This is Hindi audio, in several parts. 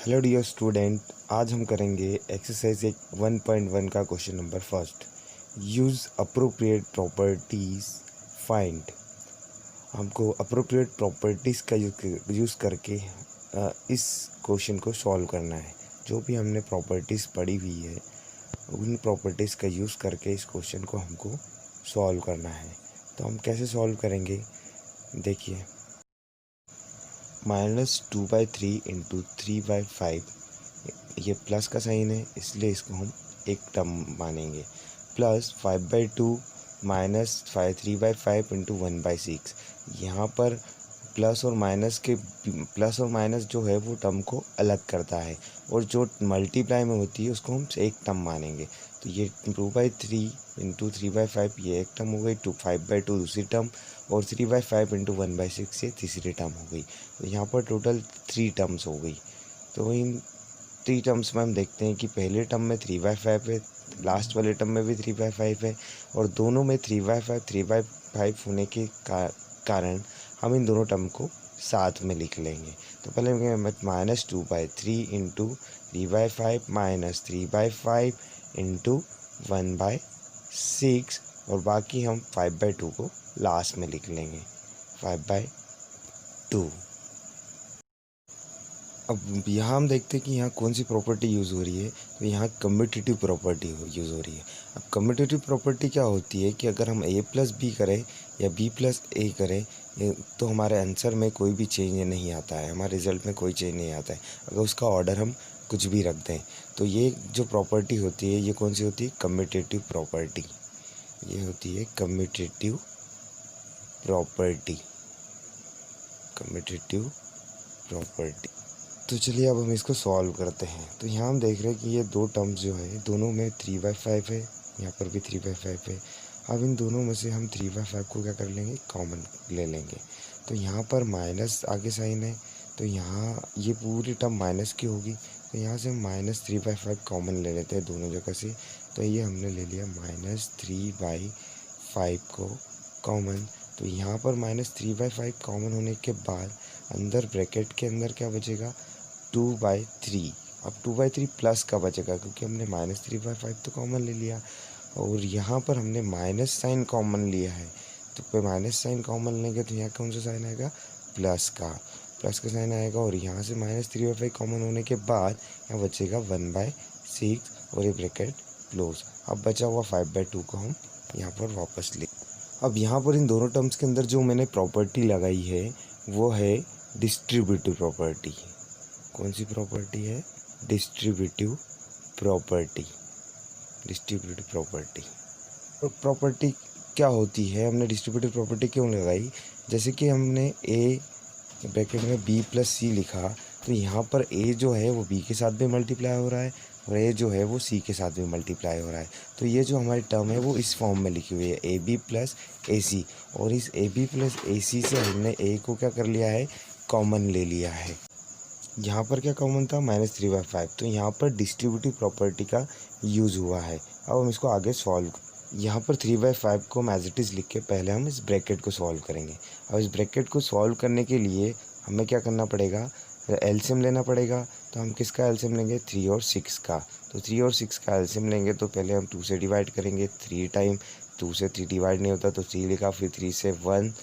हेलो डियर स्टूडेंट, आज हम करेंगे एक्सरसाइज 1.1 का question number first. Use appropriate properties find. हमको अप्रोप्रिएट प्रॉपर्टीज़ का यूज़ करके इस क्वेश्चन को सॉल्व करना है। जो भी हमने प्रॉपर्टीज़ पढ़ी हुई है उन प्रॉपर्टीज़ का यूज़ करके इस क्वेश्चन को हमको सॉल्व करना है। तो हम कैसे सॉल्व करेंगे, देखिए। -2/3 इंटू 3/5, ये प्लस का साइन है इसलिए इसको हम एक टर्म मानेंगे। Plus 5/2 minus 3/5 into 1/6। यहाँ पर प्लस और माइनस जो है वो टर्म को अलग करता है, और जो मल्टीप्लाई में होती है उसको हम एक टर्म मानेंगे। तो ये 2/3 इंटू 3/5 ये एक टर्म हो गई, 5/2 दूसरी टर्म, और 3/5 इंटू 1/6 ये तीसरी टर्म हो गई। तो यहाँ पर टोटल 3 टर्म्स हो गई। तो इन 3 टर्म्स में हम देखते हैं कि पहले टर्म में 3/5 है, लास्ट वाले टर्म में भी 3/5 है, और दोनों में 3/5 होने के कारण हम इन दोनों टर्म को साथ में लिख लेंगे। तो पहले -2/3 इंटू 3/5 माइनस 3/5 इंटू 1/6, और बाकी हम 5/2 को लास्ट में लिख लेंगे, 5/2। अब यहाँ हम देखते हैं कि यहाँ कौन सी प्रॉपर्टी यूज़ हो रही है। तो यहाँ कम्यूटेटिव प्रॉपर्टी यूज़ हो रही है। अब कम्यूटेटिव प्रॉपर्टी क्या होती है कि अगर हम a+b करें या b+a करें तो हमारे आंसर में कोई भी चेंज नहीं आता है, हमारे रिज़ल्ट में कोई चेंज नहीं आता है अगर उसका ऑर्डर हम कुछ भी रख दें। तो ये जो प्रॉपर्टी होती है ये कौन सी होती है, कम्यूटेटिव प्रॉपर्टी। ये होती है कम्यूटेटिव प्रॉपर्टी, कम्यूटेटिव प्रॉपर्टी। तो चलिए अब हम इसको सॉल्व करते हैं। तो यहाँ हम देख रहे हैं कि ये दो टर्म्स जो है दोनों में 3/5 है, यहाँ पर भी 3/5 है। अब इन दोनों में से हम 3/5 को क्या कर लेंगे, कॉमन ले लेंगे। तो यहाँ पर माइनस आगे साइन है, तो यहाँ ये पूरी टर्म माइनस की होगी। तो यहाँ से हम -3/5 कॉमन ले लेते हैं दोनों जगह से। तो ये हमने ले लिया -3/5 को कॉमन। तो यहाँ पर -3/5 कॉमन होने के बाद अंदर ब्रैकेट के अंदर क्या बचेगा, 2/3। अब 2/3 प्लस का बचेगा क्योंकि हमने -3/5 तो कॉमन ले लिया, और यहाँ पर हमने माइनस साइन कॉमन लिया है। तो माइनस साइन कॉमन लेंगे तो यहाँ कौन सा साइन आएगा, प्लस का साइन आएगा। और यहाँ से -3/5 कॉमन होने के बाद यहाँ बचेगा 1/6, और ये ब्रैकेट क्लोज। अब बचा हुआ 5/2 को हम यहाँ पर वापस ले। अब यहाँ पर इन दोनों टर्म्स के अंदर जो मैंने प्रॉपर्टी लगाई है वो है डिस्ट्रीब्यूटिव प्रॉपर्टी। कौन सी प्रॉपर्टी है, distributive property. Distributive property property क्या होती है, हमने डिस्ट्रीब्यूटिव प्रॉपर्टी क्यों लगाई, जैसे कि हमने ए ब्रैकेट में b+c लिखा, तो यहाँ पर a जो है वो b के साथ भी मल्टीप्लाई हो रहा है, और a जो है वो c के साथ भी मल्टीप्लाई हो रहा है। तो ये जो हमारी टर्म है वो इस फॉर्म में लिखी हुई है, ab+ac। और इस ab+ac से हमने a को क्या कर लिया है, कॉमन ले लिया है। यहाँ पर क्या कॉमन था, -3/5। तो यहाँ पर डिस्ट्रीब्यूटिव प्रॉपर्टी का यूज़ हुआ है। अब हम इसको आगे सॉल्व, यहाँ पर 3/5 को हम एज इट इज़ लिख के पहले हम इस ब्रैकेट को सॉल्व करेंगे। अब इस ब्रैकेट को सॉल्व करने के लिए हमें क्या करना पड़ेगा, एलसीएम लेना पड़ेगा। तो हम किसका एलसीएम लेंगे, 3 और 6 का। तो 3 और 6 का एलसीएम लेंगे तो पहले हम 2 से डिवाइड करेंगे, 3 टाइम 2 से 3 डिवाइड नहीं होता तो 3 लिखा, फिर 3 से 1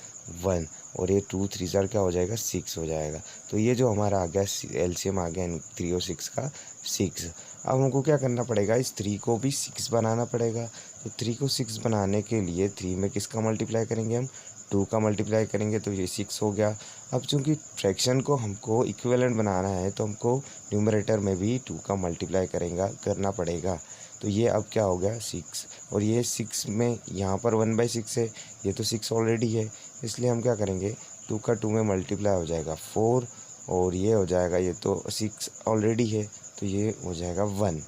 1, और ये 2 3 ज़ार क्या हो जाएगा, 6 हो जाएगा। तो ये जो हमारा आ गया एलसीएम आ गया 3 और 6 का 6। अब हमको क्या करना पड़ेगा, इस 3 को भी 6 बनाना पड़ेगा। तो 3 को 6 बनाने के लिए 3 में किसका मल्टीप्लाई करेंगे, हम 2 का मल्टीप्लाई करेंगे, तो ये 6 हो गया। अब चूंकि फ्रैक्शन को हमको इक्विवेलेंट बनाना है तो हमको न्यूमरेटर में भी 2 का मल्टीप्लाई करना पड़ेगा। तो ये अब क्या हो गया, 6। और ये 6 में यहाँ पर 1/6 है, ये तो 6 ऑलरेडी है, इसलिए हम क्या करेंगे, 2 का 2 में मल्टीप्लाई हो जाएगा 4, और ये हो जाएगा, ये तो 6 ऑलरेडी है तो ये हो जाएगा 1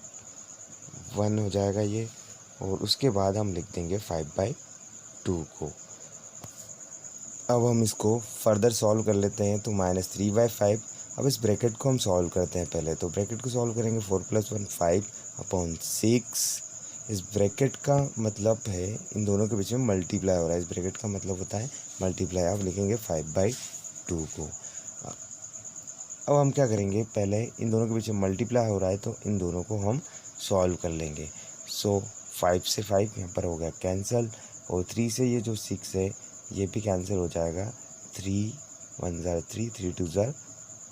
हो जाएगा ये। और उसके बाद हम लिख देंगे 5/2 को। अब हम इसको फर्दर सॉल्व कर लेते हैं। तो -3/5, अब इस ब्रैकेट को हम सॉल्व करते हैं पहले। तो ब्रैकेट को सॉल्व करेंगे, 4 + 1 5/6। इस ब्रैकेट का मतलब है इन दोनों के बीच में मल्टीप्लाई हो रहा है, इस ब्रैकेट का मतलब होता है मल्टीप्लाई। अब लिखेंगे 5/2 को। अब हम क्या करेंगे, पहले इन दोनों के बीच में मल्टीप्लाई हो रहा है तो इन दोनों को हम सॉल्व कर लेंगे। सो 5 से 5 यहाँ पर हो गया कैंसिल, और 3 से ये जो 6 है ये भी कैंसिल हो जाएगा। 3 1 ज़ा 3, 3 2 ज़ा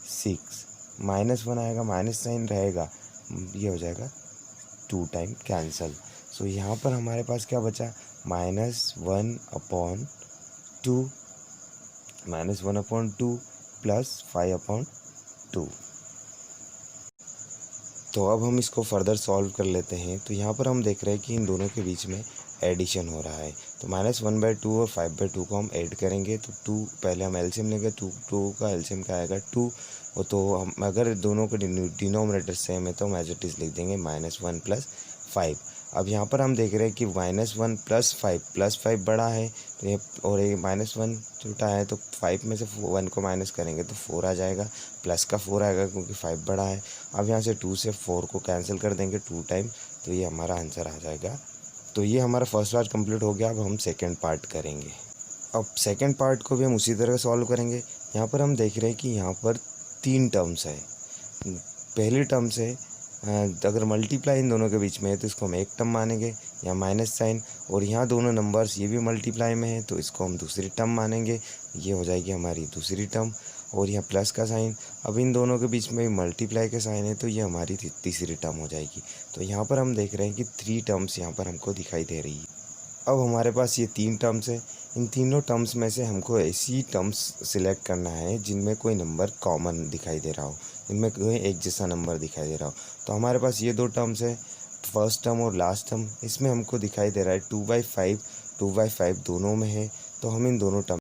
6, -1 आएगा, माइनस साइन रहेगा, ये हो जाएगा 2 टाइम कैंसिल। सो यहाँ पर हमारे पास क्या बचा, -1/2 प्लस 5/2। तो अब हम इसको फर्दर सॉल्व कर लेते हैं। तो यहाँ पर हम देख रहे हैं कि इन दोनों के बीच में एडिशन हो रहा है। तो -1/2 और 5/2 को हम ऐड करेंगे तो 2, पहले हम एलसीएम लेंगे, 2 का एलसीएम क्या आएगा 2। और तो हम अगर दोनों के डिनोमिनेटर सेम है तो हम एज इट इज़ लिख देंगे -1 + 5। अब यहाँ पर हम देख रहे हैं कि -1 + 5 बड़ा है, तो ये और ये -1 छोटा है, तो 5 में से 1 को माइनस करेंगे तो 4 आ जाएगा, प्लस का 4 आएगा क्योंकि 5 बड़ा है। अब यहाँ से 2 से 4 को कैंसिल कर देंगे 2 टाइम, तो ये हमारा आंसर आ जाएगा। तो ये हमारा फर्स्ट पार्ट कंप्लीट हो गया। अब हम सेकंड पार्ट करेंगे। अब सेकंड पार्ट को भी हम उसी तरह सॉल्व करेंगे। यहाँ पर हम देख रहे हैं कि यहाँ पर 3 टर्म्स है। पहली टर्म से अगर मल्टीप्लाई इन दोनों के बीच में है तो इसको हम एक टर्म मानेंगे, यहाँ माइनस साइन, और यहाँ दोनों नंबर्स ये भी मल्टीप्लाई में है तो इसको हम दूसरी टर्म मानेंगे, ये हो जाएगी हमारी दूसरी टर्म। और यहाँ प्लस का साइन, अब इन दोनों के बीच में मल्टीप्लाई का साइन है तो ये हमारी तीसरी टर्म हो जाएगी। तो यहाँ पर हम देख रहे हैं कि 3 टर्म्स यहाँ पर हमको दिखाई दे रही है। अब हमारे पास ये 3 टर्म्स है। इन तीनों टर्म्स में से हमको ऐसी टर्म्स सिलेक्ट करना है जिनमें कोई नंबर कॉमन दिखाई दे रहा हो, इनमें कोई एक जैसा नंबर दिखाई दे रहा हो। तो हमारे पास ये 2 टर्म्स है, फर्स्ट टर्म और लास्ट टर्म। इसमें हमको दिखाई दे रहा है 2/5 दोनों में है, तो हम इन दोनों टर्म